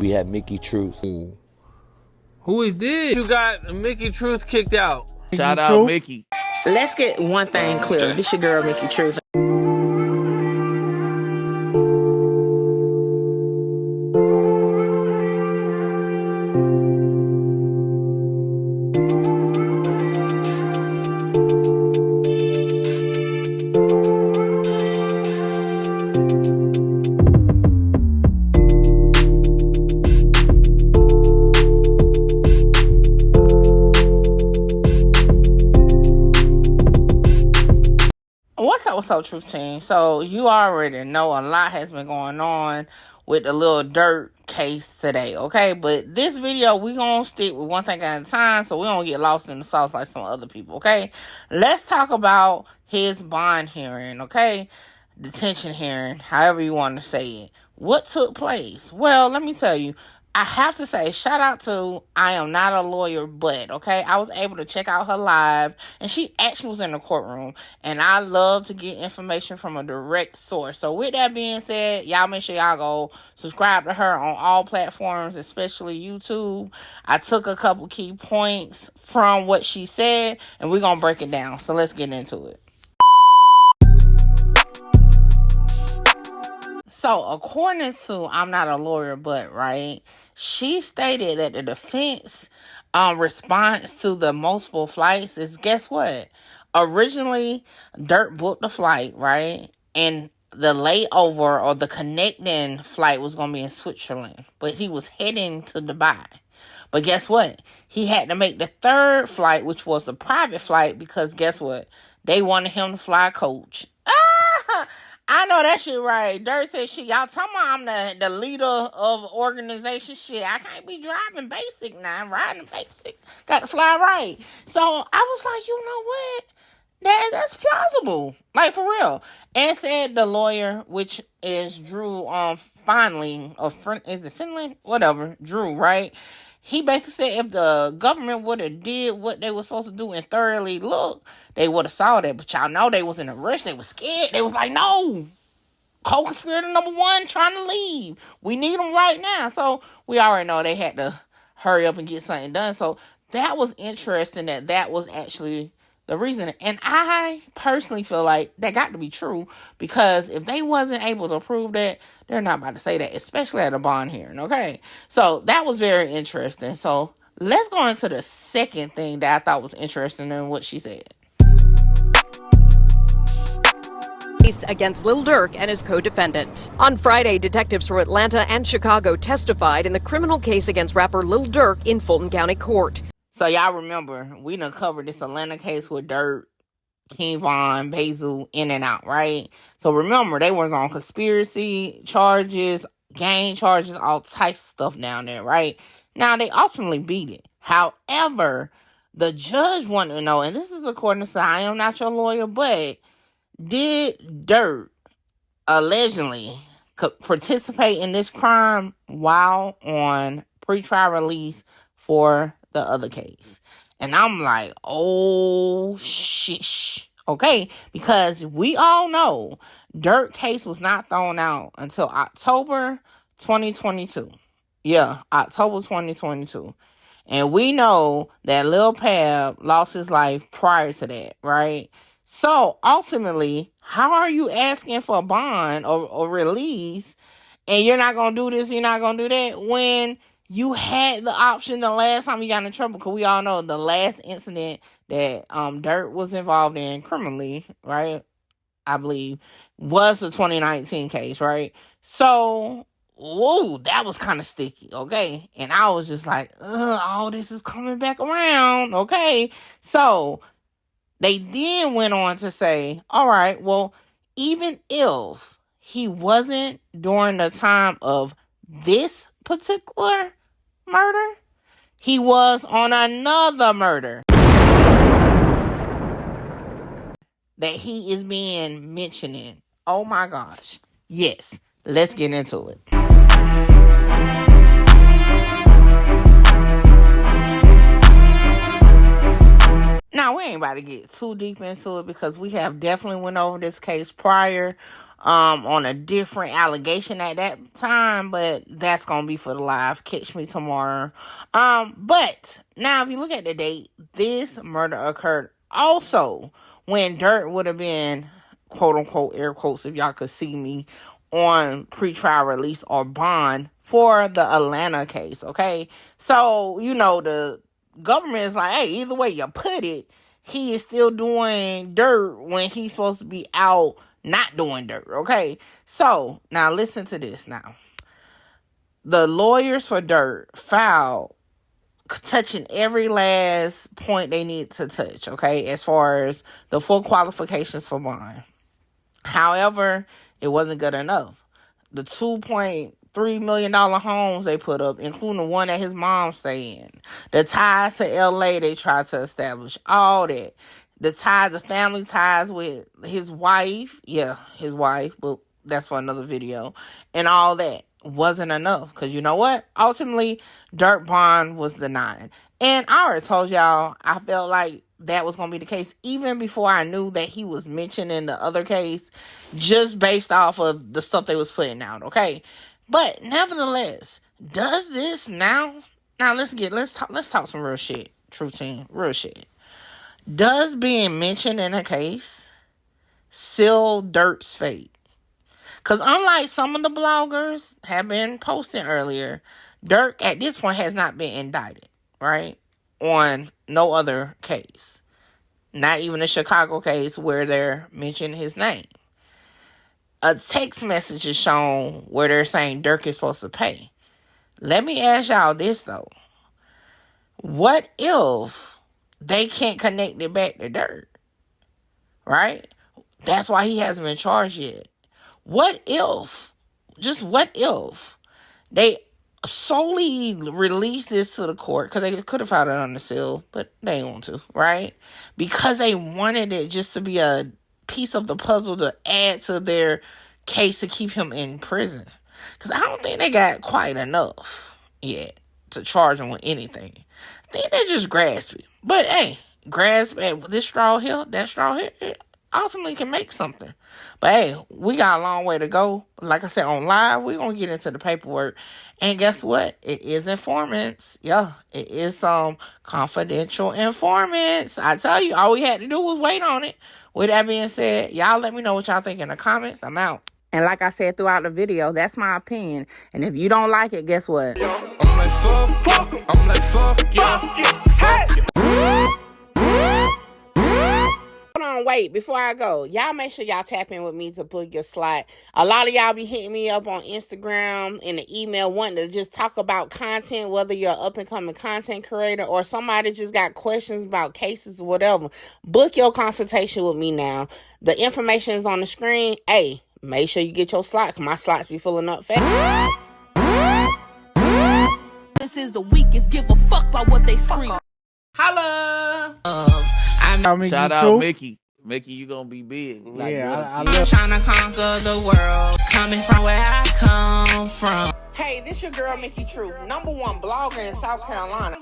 We had Mickey Truth. Ooh. Who is this? You got Mickey Truth kicked out. Shout out Mickey. Let's get one thing clear. This your girl, Mickey Truth. What's up, Truth Team? So, you already know a lot has been going on with the Lil Durk case today, okay? But this video, we gonna stick with one thing at a time so we don't get lost in the sauce like some other people, okay? Let's talk about his bond hearing, okay? Detention hearing, however you want to say it. What took place? Well, let me tell you. I have to say, shout out to I Am Not a Lawyer, but, okay? I was able to check out her live, and she actually was in the courtroom, and I love to get information from a direct source. So, with that being said, y'all make sure y'all go subscribe to her on all platforms, especially YouTube. I took a couple key points from what she said, and we're going to break it down. So, let's get into it. So, according to I'm Not a Lawyer, but, right, she stated that the defense response to the multiple flights is, guess what? Originally, Durk booked the flight, right? And the layover or the connecting flight was going to be in Switzerland. But he was heading to Dubai. But guess what? He had to make the third flight, which was a private flight, because guess what? They wanted him to fly coach. I know that shit right. Durk said, shit, y'all talking about I'm the leader of organization. Shit, I can't be driving basic now. I'm riding basic. Got to fly right. So I was like, you know what? That's plausible. Like, for real. And said the lawyer, which is Drew Finley, or is it Finland? Whatever. Drew, right? He basically said if the government would have did what they were supposed to do and thoroughly look, they would have saw that. But y'all know they was in a rush. They was scared. They was like, no. Co-conspirator number one trying to leave. We need them right now. So we already know they had to hurry up and get something done. So that was interesting that was actually the reason. And I personally feel like that got to be true, because if they wasn't able to prove that, they're not about to say that, especially at a bond hearing, okay? So that was very interesting. So let's go into the second thing that I thought was interesting in what she said. Against Lil Durk and his co-defendant. On Friday, detectives from Atlanta and Chicago testified in the criminal case against rapper Lil Durk in Fulton County Court. So y'all remember, we done covered this Atlanta case with Durk, King Von, Basil, in and out, right? So remember, they was on conspiracy charges, gang charges, all types of stuff down there, right? Now, they ultimately beat it. However, the judge wanted to know, and this is according to I Am Not Your Lawyer, but did Durk allegedly participate in this crime while on pretrial release for the other case? And I'm like, oh, shish. Okay, because we all know Durk case was not thrown out until October 2022. Yeah, October 2022. And we know that Lil Pab lost his life prior to that, right? So, ultimately, how are you asking for a bond or release, and you're not going to do this, you're not going to do that, when you had the option the last time you got in trouble? Because we all know the last incident that Durk was involved in criminally, right, I believe, was the 2019 case, right? So, whoa, that was kind of sticky, okay? And I was just like, all this is coming back around, okay? So they then went on to say, all right, well, even if he wasn't during the time of this particular murder, he was on another murder that he is being mentioning. Oh my gosh. Yes, let's get into it. Now, we ain't about to get too deep into it because we have definitely went over this case prior. on a different allegation at that time, but that's gonna be for the live. Catch me tomorrow. But now if you look at the date, this murder occurred also when Durk would have been, quote unquote, air quotes, if y'all could see me, on pretrial release or bond for the Atlanta case. Okay, so you know the government is like, hey, either way you put it, he is still doing dirt when he's supposed to be out not doing dirt. Okay, so now listen to this. Now the lawyers for Durk filed touching every last point they need to touch, okay, as far as the full qualifications for bond. However, it wasn't good enough. The $2.3 million homes they put up, including the one that his mom stayed in, the ties to LA they tried to establish, all that, the family ties with his wife, but that's for another video, and all that wasn't enough. Because you know what? Ultimately, Durk bond was denied. And I already told y'all, I felt like that was going to be the case even before I knew that he was mentioned in the other case, just based off of the stuff they was putting out, okay? But nevertheless, does this now let's talk some real shit, true team, real shit. Does being mentioned in a case seal Durk's fate? Because unlike some of the bloggers have been posting earlier, Durk at this point has not been indicted, right? On no other case. Not even a Chicago case where they're mentioning his name. A text message is shown where they're saying Durk is supposed to pay. Let me ask y'all this, though. What if they can't connect it back to Durk? Right? That's why he hasn't been charged yet. What if, they solely release this to the court, because they could have filed it on the seal, but they ain't want to, right? Because they wanted it just to be a piece of the puzzle to add to their case to keep him in prison. Because I don't think they got quite enough yet to charge him with anything. I think they just grasp it. But hey, grasp at this straw here, that straw here, it ultimately can make something. But hey, we got a long way to go. Like I said, on live, we're going to get into the paperwork. And guess what? It is informants. Yeah, it is some confidential informants. I tell you, all we had to do was wait on it. With that being said, y'all let me know what y'all think in the comments. I'm out. And like I said throughout the video, that's my opinion. And if you don't like it, guess what? I'm like, fuck yeah. Fuck yeah. Hold on, wait, before I go, y'all make sure y'all tap in with me to book your slot. A lot of y'all be hitting me up on Instagram and the email wanting to just talk about content, whether you're an up-and-coming content creator or somebody just got questions about cases or whatever. Book your consultation with me now. The information is on the screen. Hey, make sure you get your slot, because my slots be filling up fast. This is the weakest, give a fuck about what they scream. Holla! Shout out Mickey. Mickey, you gonna be big. Like, I'm trying to conquer the world, coming from where I come from. Hey, this your girl, Mickey Truth, #1 blogger in South Carolina.